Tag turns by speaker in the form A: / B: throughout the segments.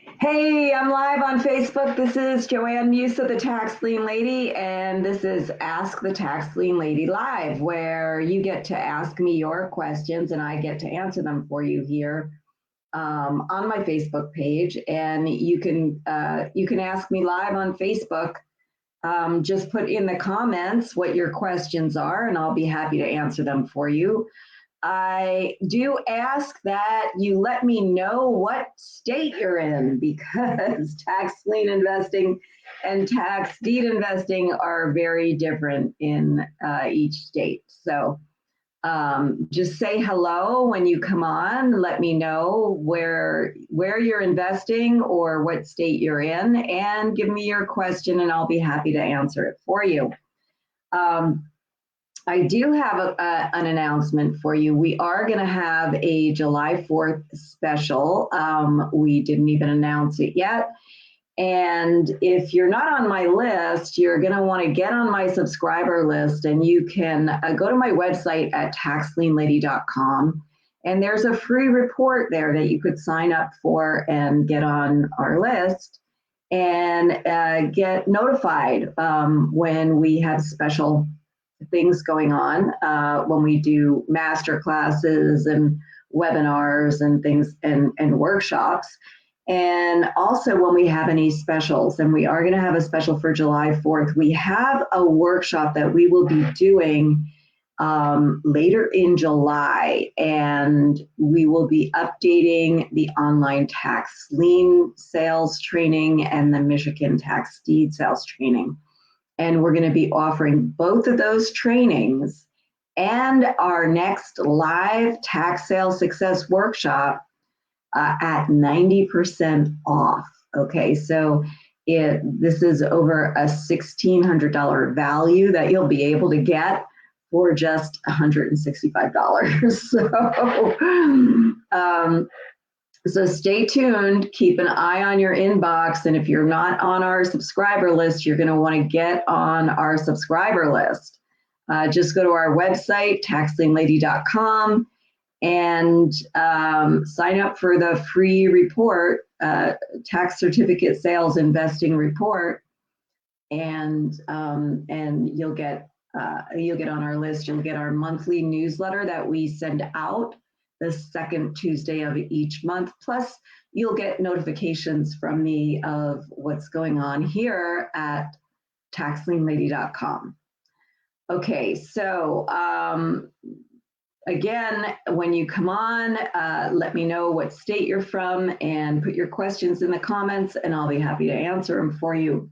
A: Hey, I'm live on Facebook. This is Joanne Musa, the Tax Lien Lady, and this is Ask the Tax Lien Lady Live, where you get to ask me your questions and I get to answer them for you here on my Facebook page. And you can ask me live on Facebook. Just put in the comments what your questions are, and I'll be happy to answer them for you. I do ask that you let me know what state you're in because tax lien investing and tax deed investing are very different in each state. So just say hello when you come on. Let me know where you're investing or what state you're in, and give me your question, and I'll be happy to answer it for you. I do have an announcement for you. We are going to have a July 4th special. We didn't even announce it yet. And if you're not on my list, you're going to want to get on my subscriber list, and you can go to my website at taxlienlady.com. And there's a free report there that you could sign up for and get on our list and get notified when we have special things going on, when we do master classes and webinars and things and workshops. And also when we have any specials, and we are going to have a special for July 4th. We have a workshop that we will be doing later in July, and we will be updating the online tax lien sales training and the Michigan tax deed sales training. And we're going to be offering both of those trainings and our next live tax sales success workshop at 90% off. Okay, so this is over a $1,600 value that you'll be able to get for just $165. So stay tuned, keep an eye on your inbox, and if you're not on our subscriber list, you're going to want to get on our subscriber list. Just go to our website, taxlienlady.com, and sign up for the free report, tax certificate sales investing report, and you'll get on our list. You'll get our monthly newsletter that we send out the second Tuesday of each month. Plus, you'll get notifications from me of what's going on here at taxlienlady.com. Okay, so again, when you come on, let me know what state you're from and put your questions in the comments, and I'll be happy to answer them for you.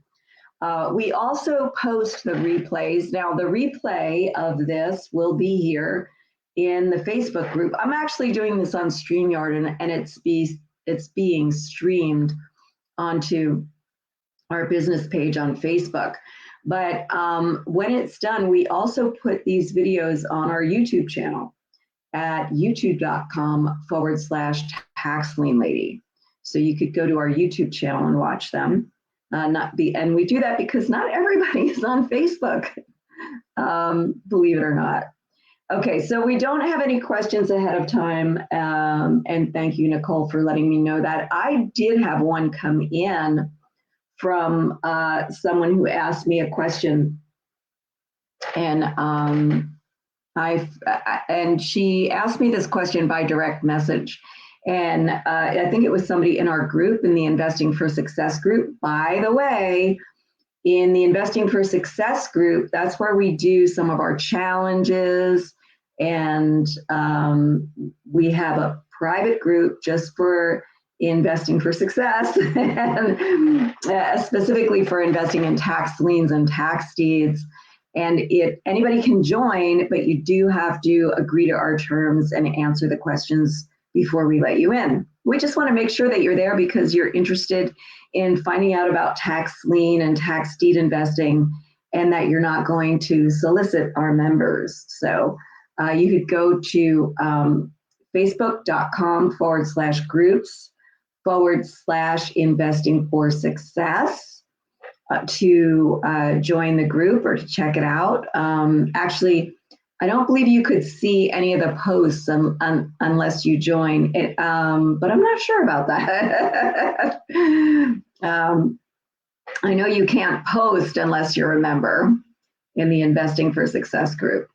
A: We also post the replays. Now, the replay of this will be here in the Facebook group. I'm actually doing this on StreamYard, and it's being streamed onto our business page on Facebook. But when it's done, we also put these videos on our YouTube channel at youtube.com/taxlienlady. So you could go to our YouTube channel and watch them. And we do that because not everybody is on Facebook, believe it or not. Okay, so we don't have any questions ahead of time, and thank you, Nicole, for letting me know that. I did have one come in from someone who asked me a question, and she asked me this question by direct message. And I think it was somebody in our group, in the Investing for Success group. By the way, in the Investing for Success group, that's where we do some of our challenges, and we have a private group just for Investing for Success, and specifically for investing in tax liens and tax deeds. And anybody can join, but you do have to agree to our terms and answer the questions before we let you in. We just want to make sure that you're there because you're interested in finding out about tax lien and tax deed investing, and that you're not going to solicit our members. So you could go to facebook.com/groups/investing for success to join the group or to check it out. Actually, I don't believe you could see any of the posts unless you join it, but I'm not sure about that. I know you can't post unless you're a member in the Investing for Success group.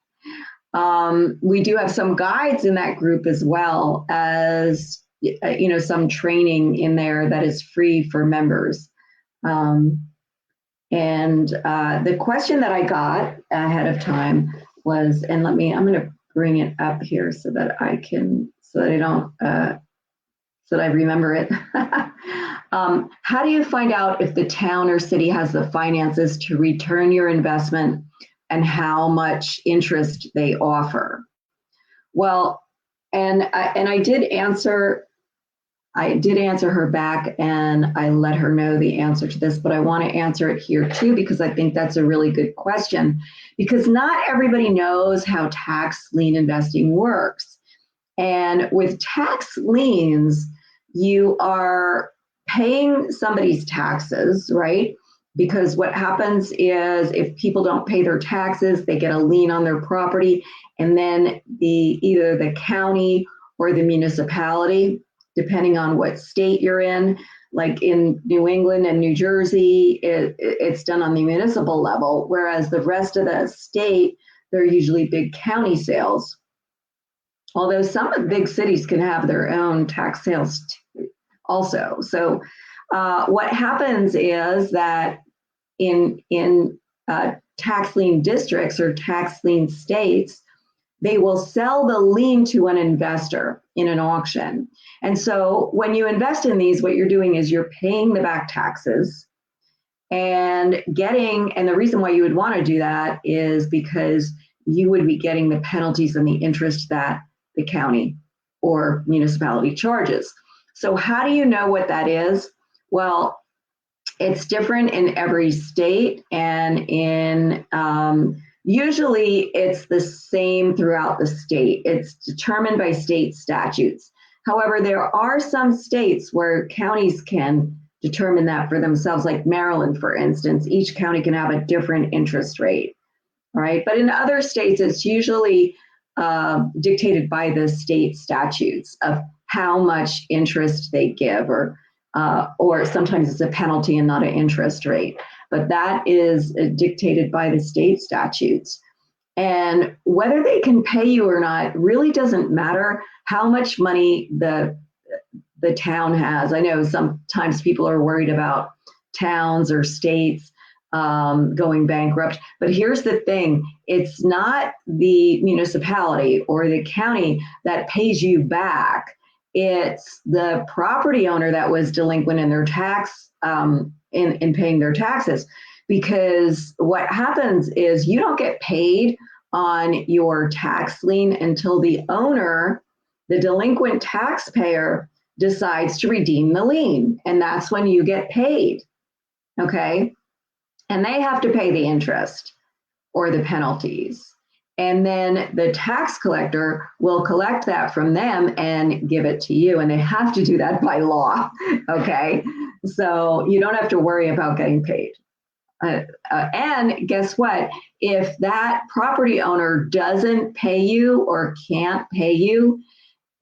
A: We do have some guides in that group as well as some training in there that is free for members. And the question that I got ahead of time was, and I'm going to bring it up here so that I remember it. How do you find out if the town or city has the finances to return your investment and how much interest they offer? Well, and I did answer her back, and I let her know the answer to this, but I want to answer it here too, because I think that's a really good question, because not everybody knows how tax lien investing works. And with tax liens, you are paying somebody's taxes, right? Because what happens is if people don't pay their taxes, they get a lien on their property, and then either the county or the municipality, depending on what state you're in, like in New England and New Jersey, it's done on the municipal level, whereas the rest of the state, they're usually big county sales. Although some of the big cities can have their own tax sales also. So what happens is that in tax lien districts or tax lien states, they will sell the lien to an investor in an auction. And so when you invest in these, what you're doing is you're paying the back taxes and the reason why you would want to do that is because you would be getting the penalties and the interest that the county or municipality charges. So how do you know what that is? Well, it's different in every state, and usually it's the same throughout the state. It's determined by state statutes. However, there are some states where counties can determine that for themselves, like Maryland, for instance. Each county can have a different interest rate, all right? But in other states, it's usually dictated by the state statutes of how much interest they give, or sometimes it's a penalty and not an interest rate. But that is dictated by the state statutes. And whether they can pay you or not really doesn't matter how much money the town has. I know sometimes people are worried about towns or states going bankrupt, but here's the thing. It's not the municipality or the county that pays you back. It's the property owner that was delinquent in their tax, in paying their taxes. Because what happens is you don't get paid on your tax lien until the owner, the delinquent taxpayer, decides to redeem the lien. And that's when you get paid, okay? And they have to pay the interest or the penalties. And then the tax collector will collect that from them and give it to you. And they have to do that by law, okay? So you don't have to worry about getting paid. And guess what? If that property owner doesn't pay you or can't pay you,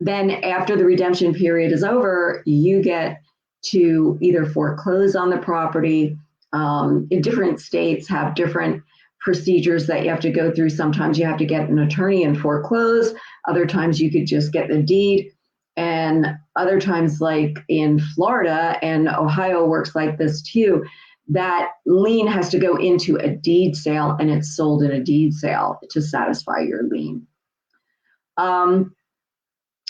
A: then after the redemption period is over, you get to either foreclose on the property. In different states have different procedures that you have to go through. Sometimes you have to get an attorney and foreclose. Other times you could just get the deed. And other times, like in Florida and Ohio works like this too, that lien has to go into a deed sale and it's sold in a deed sale to satisfy your lien.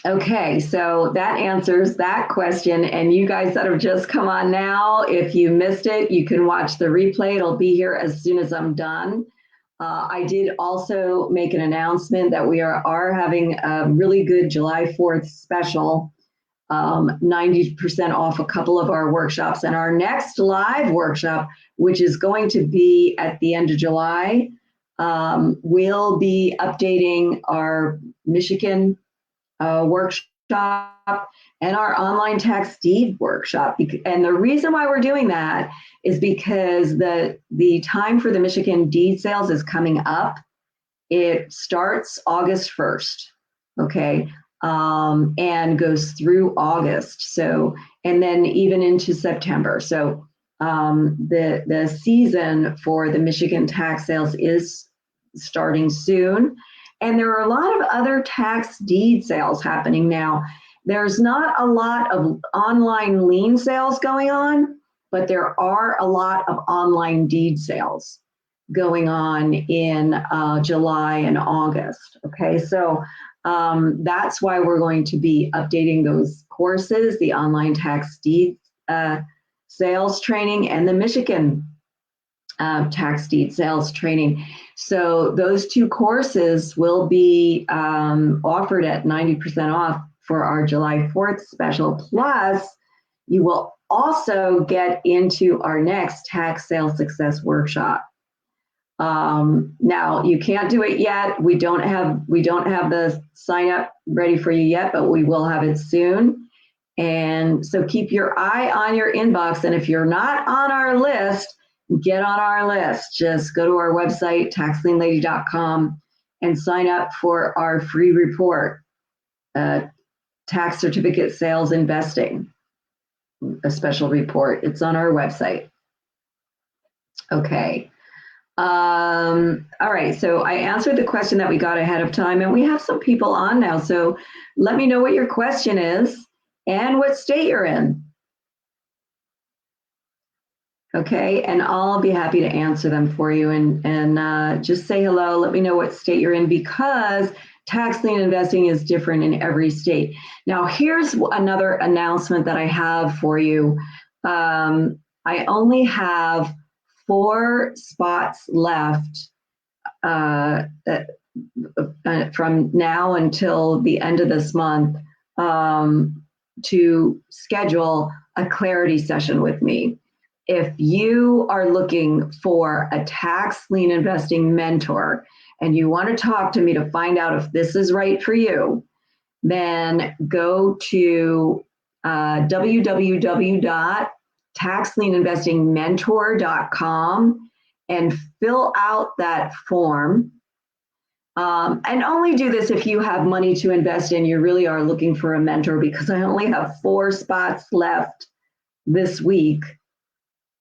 A: Okay, so that answers that question. And you guys that have just come on now, if you missed it, you can watch the replay. It'll be here as soon as I'm done. I did also make an announcement that we are having a really good July 4th special, 90% off a couple of our workshops. And our next live workshop, which is going to be at the end of July, we'll be updating our Michigan workshop and our online tax deed workshop. And the reason why we're doing that is because the time for the Michigan deed sales is coming up. It starts August 1st, okay, and goes through August. So, and then even into September. So the season for the Michigan tax sales is starting soon. And there are a lot of other tax deed sales happening now. There's not a lot of online lien sales going on, but there are a lot of online deed sales going on in July and August. Okay, so that's why we're going to be updating those courses, the online tax deed sales training and the Michigan tax deed sales training. So those two courses will be offered at 90% off for our July 4th special. Plus, you will also get into our next tax sales success workshop. Now you can't do it yet. We don't have the sign up ready for you yet, but we will have it soon. And so keep your eye on your inbox. And if you're not on our list, get on our list. Just go to our website, taxlienlady.com, and sign up for our free report, Tax Certificate Sales Investing, a special report. It's on our website. Okay. All right, so I answered the question that we got ahead of time, and we have some people on now. So let me know what your question is and what state you're in. Okay, and I'll be happy to answer them for you. And just say hello. Let me know what state you're in, because tax lien investing is different in every state. Now, here's another announcement that I have for you. I only have 4 spots left from now until the end of this month to schedule a clarity session with me. If you are looking for a tax lien investing mentor and you want to talk to me to find out if this is right for you, then go to www.taxlieninvestingmentor.com and fill out that form. And only do this if you have money to invest in. You really are looking for a mentor, because I only have 4 spots left this week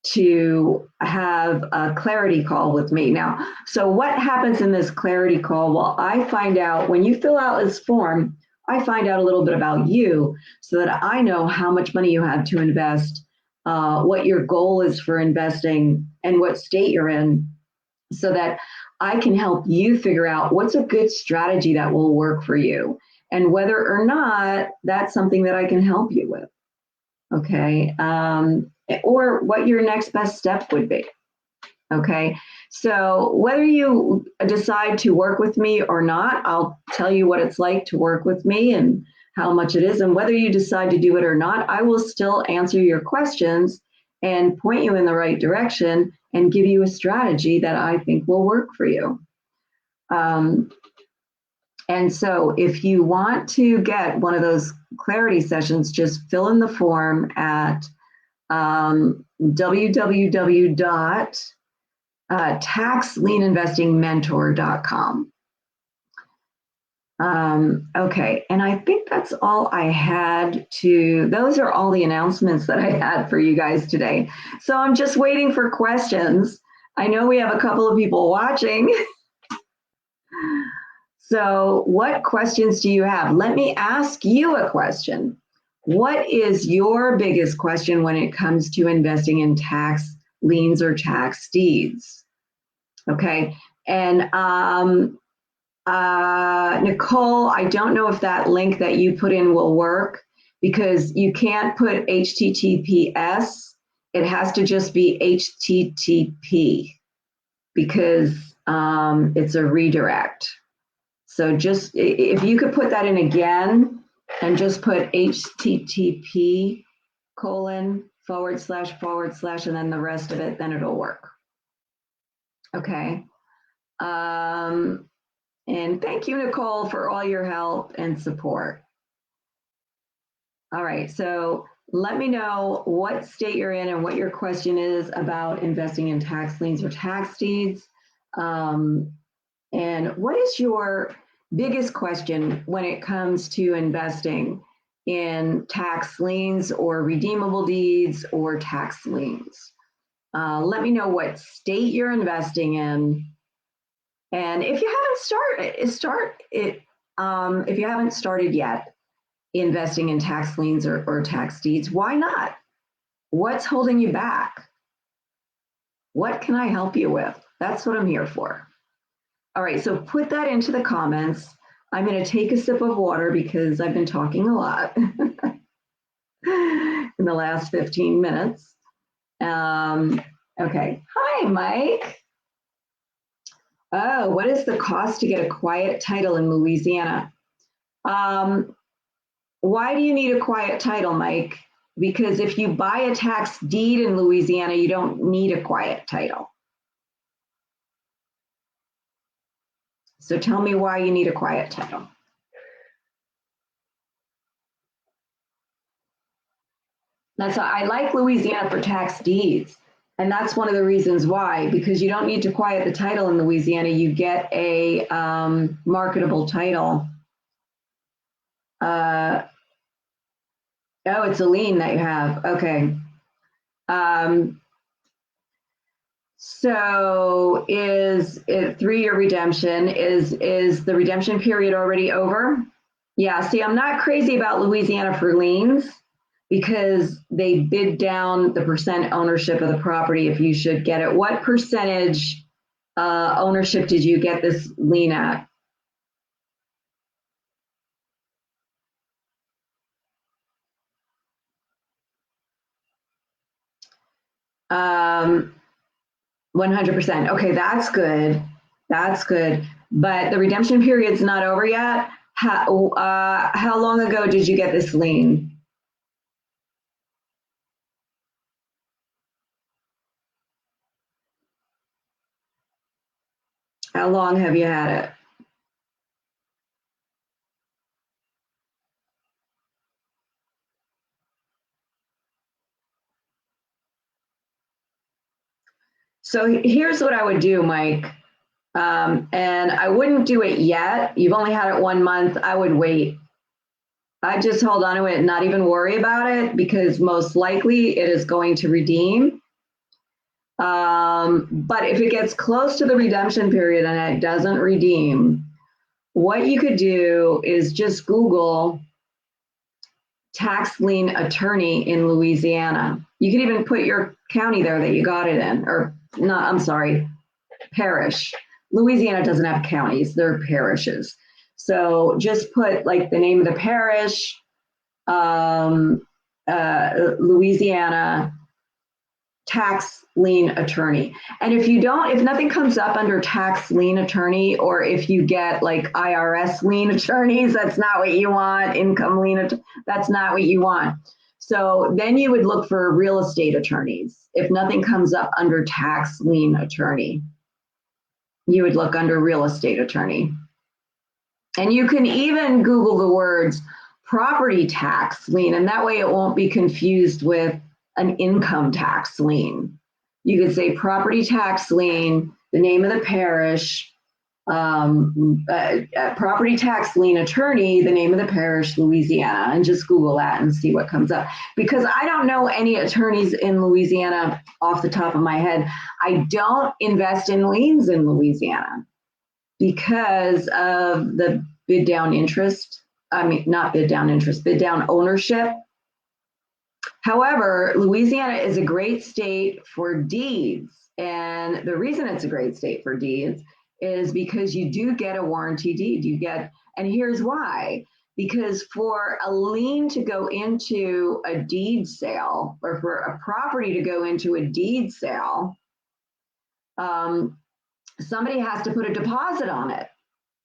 A: to have a clarity call with me. Now, so what happens in this clarity call? Well, I find out, when you fill out this form, I find out a little bit about you so that I know how much money you have to invest, what your goal is for investing, and what state you're in, so that I can help you figure out what's a good strategy that will work for you, and whether or not that's something that I can help you with. Okay. Or what your next best step would be. Okay. So whether you decide to work with me or not, I'll tell you what it's like to work with me and how much it is. And whether you decide to do it or not, I will still answer your questions and point you in the right direction and give you a strategy that I think will work for you. And so if you want to get one of those clarity sessions, just fill in the form at www.taxlieninvestingmentor.com. Okay, and I think that's all I had to, those are all the announcements that I had for you guys today. So I'm just waiting for questions. I know we have a couple of people watching. So what questions do you have? Let me ask you a question. What is your biggest question when it comes to investing in tax liens or tax deeds? Okay, and Nicole, I don't know if that link that you put in will work, because you can't put HTTPS. It has to just be HTTP, because it's a redirect. So just, if you could put that in again and just put HTTP:// and then the rest of it, then it'll work. Okay. And thank you, Nicole, for all your help and support. All right, so let me know what state you're in and what your question is about investing in tax liens or tax deeds. And what is your biggest question when it comes to investing in tax liens or redeemable deeds or tax liens? Let me know what state you're investing in. And if you haven't if you haven't started yet investing in tax liens or tax deeds, why not? What's holding you back? What can I help you with? That's what I'm here for. All right, so put that into the comments. I'm going to take a sip of water because I've been talking a lot in the last 15 minutes. Okay, hi, Mike. Oh, what is the cost to get a quiet title in Louisiana? Why do you need a quiet title, Mike? Because if you buy a tax deed in Louisiana, you don't need a quiet title. So tell me why you need a quiet title. I like Louisiana for tax deeds. And that's one of the reasons why, because you don't need to quiet the title in Louisiana. You get a marketable title. Oh, it's a lien that you have. Okay. So is it 3-year redemption? Is the redemption period already over? Yeah, see, I'm not crazy about Louisiana for liens because they bid down the percent ownership of the property if you should get it. What percentage ownership did you get this lien at? Um, 100%. Okay, that's good. That's good. But the redemption period's not over yet. How long ago did you get this lien? How long have you had it? So here's what I would do, Mike. And I wouldn't do it yet. You've only had it 1 month. I would wait. I just hold on to it and not even worry about it because most likely it is going to redeem. But if it gets close to the redemption period and it doesn't redeem, what you could do is just Google tax lien attorney in Louisiana. You can even put your county there that you got it in, or not, I'm sorry, parish. Louisiana doesn't have counties, they're parishes. So just put like the name of the parish, Louisiana tax lien attorney. And if nothing comes up under tax lien attorney, or if you get like IRS lien attorneys, that's not what you want, income lien, that's not what you want. So then you would look for real estate attorneys. If nothing comes up under tax lien attorney, you would look under real estate attorney. And you can even Google the words property tax lien, and that way it won't be confused with an income tax lien. You could say property tax lien, the name of the parish, property tax lien attorney, the name of the parish, Louisiana, and just Google that and see what comes up. Because I don't know any attorneys in Louisiana off the top of my head. I don't invest in liens in Louisiana because of the bid down interest. I mean, not bid down interest, bid down ownership. However, Louisiana is a great state for deeds. And the reason it's a great state for deeds is because you do get a warranty deed. And here's why. Because for a lien to go into a deed sale, or for a property to go into a deed sale, somebody has to put a deposit on it,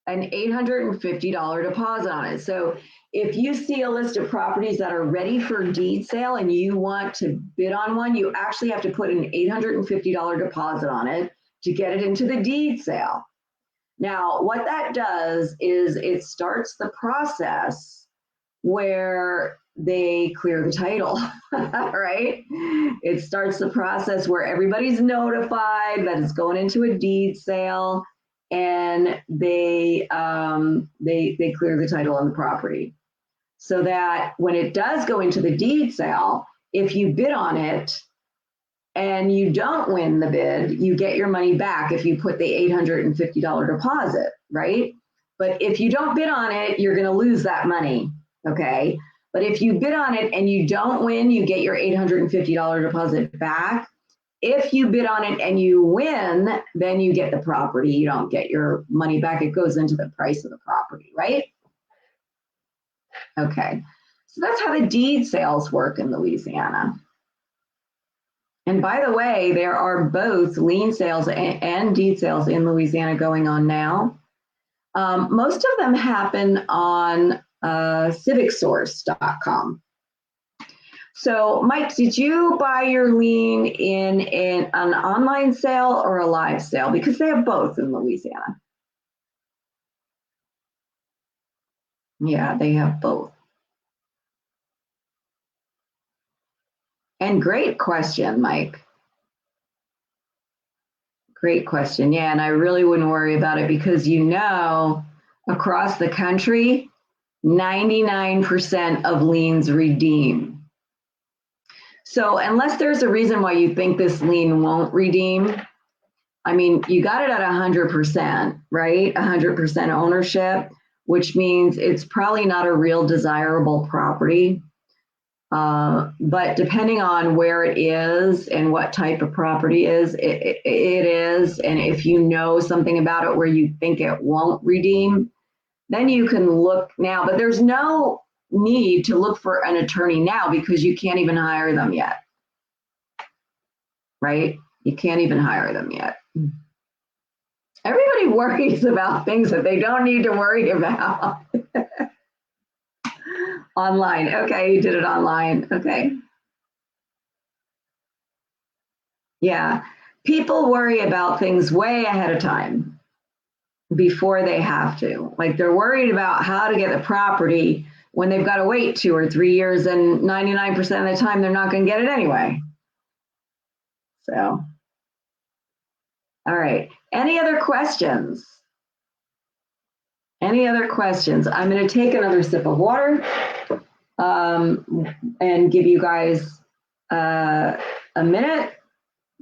A: an $850 deposit on it. So if you see a list of properties that are ready for deed sale and you want to bid on one, you actually have to put an $850 deposit on it to get it into the deed sale. Now, what that does is it starts the process where they clear the title, right? It starts the process where everybody's notified that it's going into a deed sale. and they clear the title on the property, so that when it does go into the deed sale, if you bid on it and you don't win the bid, you get your money back if you put the $850 deposit, right? But if you don't bid on it, you're going to lose that money, okay? But if you bid on it and you don't win, you get your $850 deposit back. If you bid on it and you win, then you get the property. You don't get your money back. It goes into the price of the property, right? Okay, so that's how the deed sales work in Louisiana. And by the way, there are both lien sales and deed sales in Louisiana going on now. Most of them happen on civicsource.com. So, Mike, did you buy your lien in an online sale or a live sale? Because they have both in Louisiana. Yeah, they have both. And great question, Mike. Great question. Yeah, and I really wouldn't worry about it because across the country, 99% of liens redeem. So unless there's a reason why you think this lien won't redeem, I mean, you got it at 100%, right? 100% ownership, which means it's probably not a real desirable property. But depending on where it is and what type of property it is, and if you know something about it where you think it won't redeem, then you can look now. But there's no need to look for an attorney now because you can't even hire them yet, right? You can't even hire them yet. Everybody worries about things that they don't need to worry about. Online. Okay, you did it online. Okay. Yeah. People worry about things way ahead of time before they have to. Like they're worried about how to get the property when they've got to wait 2 or 3 years, and 99% of the time they're not going to get it anyway. So, all right. Any other questions? Any other questions? I'm going to take another sip of water and give you guys a minute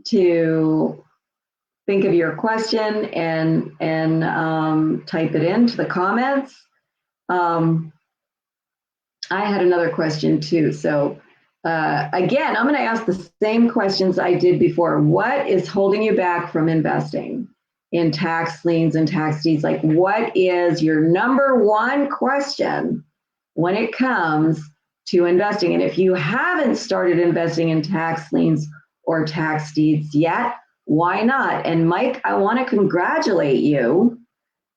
A: to think of your question and type it into the comments. I had another question too. So again, I'm going to ask the same questions I did before. What is holding you back from investing in tax liens and tax deeds? Like, what is your number one question when it comes to investing? And if you haven't started investing in tax liens or tax deeds yet, why not? And Mike, I want to congratulate you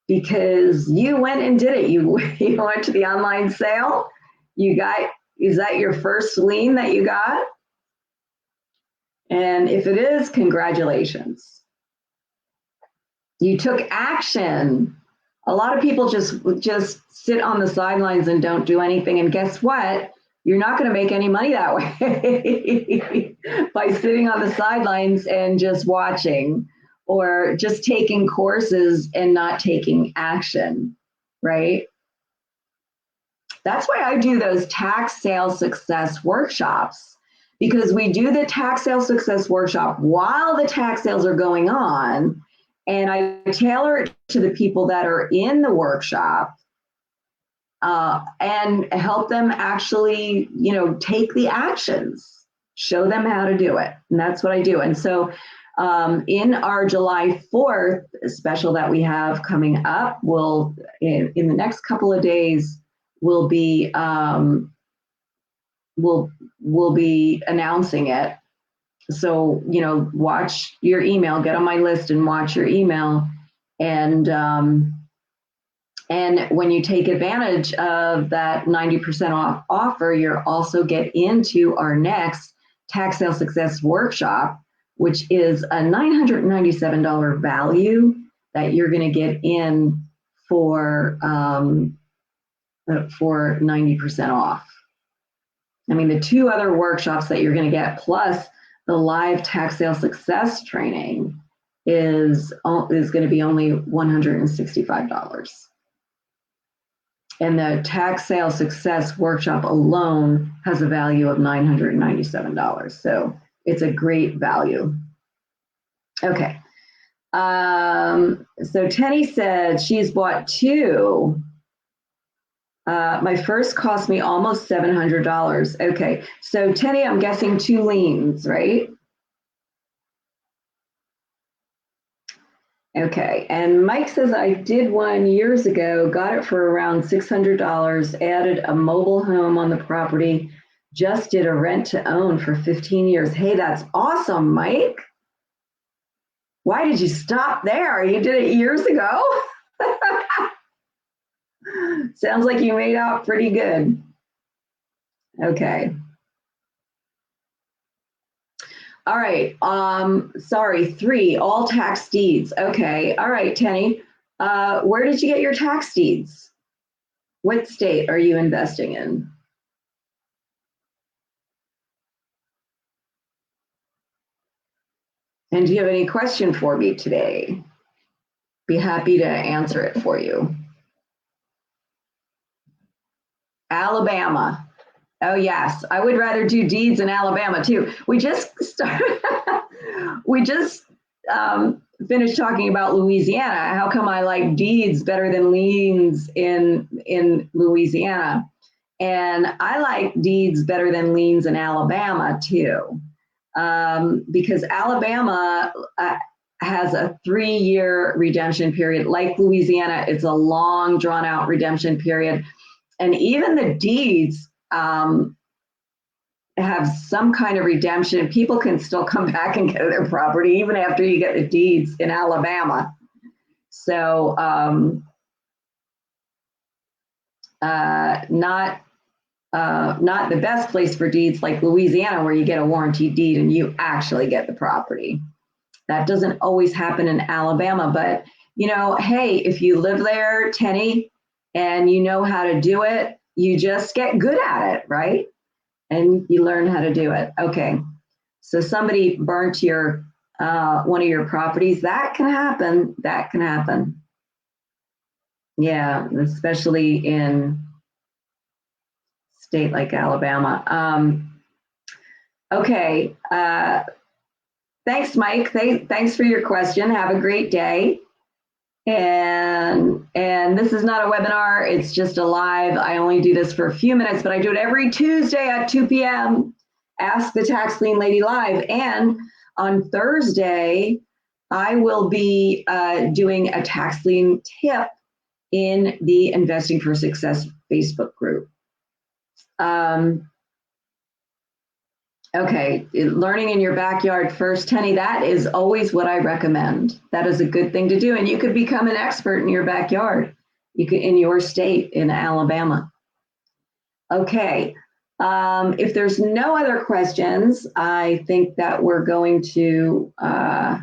A: because you went and did it. You went to the online sale. Is that your first lien that you got? And if it is, congratulations. You took action. A lot of people just sit on the sidelines and don't do anything. And guess what? You're not going to make any money that way by sitting on the sidelines and just watching, or just taking courses and not taking action, right? That's why I do those tax sale success workshops, because we do the tax sale success workshop while the tax sales are going on, and I tailor it to the people that are in the workshop and help them actually, take the actions, show them how to do it. And that's what I do. And so in our July 4th special that we have coming up, in the next couple of days, we'll be announcing it. So, watch your email, get on my list and watch your email. And when you take advantage of that 90% off offer, you'll also get into our next tax sale success workshop, which is a $997 value that you're going to get in for 90% off. I mean, the 2 other workshops that you're going to get, plus the live tax sale success training, is going to be only $165. And the tax sale success workshop alone has a value of $997. So it's a great value. Okay. So Tenny said she's bought two. My first cost me almost $700. Okay. So Tenny, I'm guessing two liens, right? Okay, and Mike says I did one years ago, got it for around $600, added a mobile home on the property, just did a rent to own for 15 years. Hey, that's awesome, Mike. Why did you stop there? You did it years ago? Sounds like you made out pretty good. Okay. All right. Sorry, 3, all tax deeds. Okay. All right, Tenny. Where did you get your tax deeds? What state are you investing in? And do you have any question for me today? Be happy to answer it for you. Alabama. Oh yes, I would rather do deeds in Alabama too. We just finished talking about Louisiana. How come I like deeds better than liens in Louisiana? And I like deeds better than liens in Alabama too, because Alabama has a 3-year redemption period. Like Louisiana, it's a long, drawn-out redemption period. And even the deeds have some kind of redemption. People can still come back and get their property even after you get the deeds in Alabama. So not the best place for deeds like Louisiana, where you get a warranty deed and you actually get the property. That doesn't always happen in Alabama, but you know, hey, if you live there, Tenny, and you know how to do it, you just get good at it, right? And you learn how to do it. Okay, so somebody burnt your one of your properties. That can happen. That can happen. Yeah, especially in a state like Alabama. Okay. Thanks, Mike. Thanks for your question. Have a great day. And this is not a webinar, it's just a live. I only do this for a few minutes, but I do it every Tuesday at 2 p.m. Ask the Tax Lien Lady Live. And on Thursday, I will be doing a tax lien tip in the Investing for Success Facebook group. Okay, learning in your backyard first, Tenny, that is always what I recommend. That is a good thing to do. And you could become an expert in your backyard. You could in your state, in Alabama. Okay, if there's no other questions, I think that we're going to, I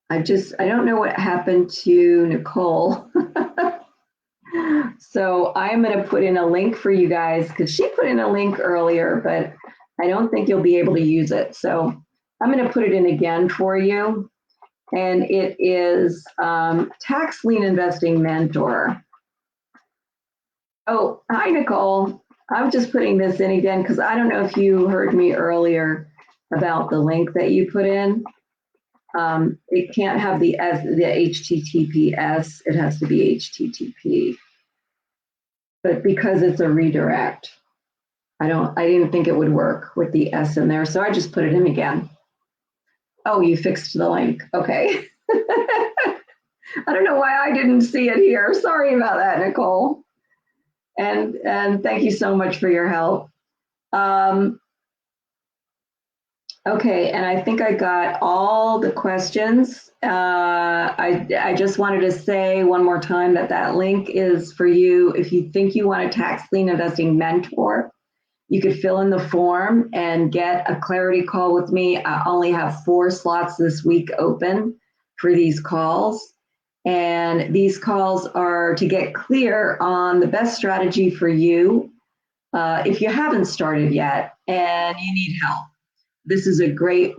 A: don't know what happened to Nicole. So I'm going to put in a link for you guys, because she put in a link earlier, but I don't think you'll be able to use it. So I'm going to put it in again for you. And it is Tax Lien Investing Mentor. Oh, hi, Nicole. I'm just putting this in again because I don't know if you heard me earlier about the link that you put in. It can't have the HTTPS. It has to be HTTP. But because it's a redirect, I didn't think it would work with the S in there, so I just put it in again. Oh, you fixed the link. Okay. I don't know why I didn't see it here. Sorry about that, Nicole. And thank you so much for your help. Okay, and I think I got all the questions. I just wanted to say one more time that link is for you. If you think you want a tax lien investing mentor, you could fill in the form and get a clarity call with me. I only have 4 slots this week open for these calls. And these calls are to get clear on the best strategy for you if you haven't started yet and you need help. this is a great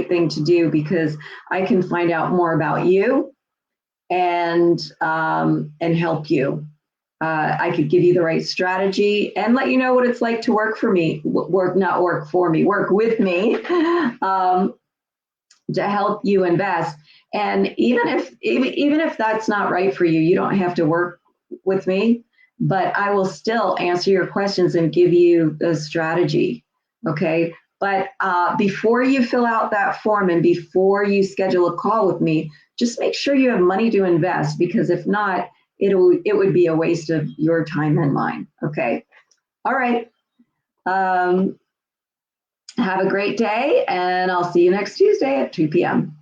A: thing to do because I can find out more about you and help you. I could give you the right strategy and let you know what it's like to work for me, not work for me, work with me, to help you invest. And even if that's not right for you, you don't have to work with me, but I will still answer your questions and give you the strategy. Okay. But before you fill out that form and before you schedule a call with me, just make sure you have money to invest, because if not, it would be a waste of your time and mine. Okay. All right. Have a great day, and I'll see you next Tuesday at 2 p.m.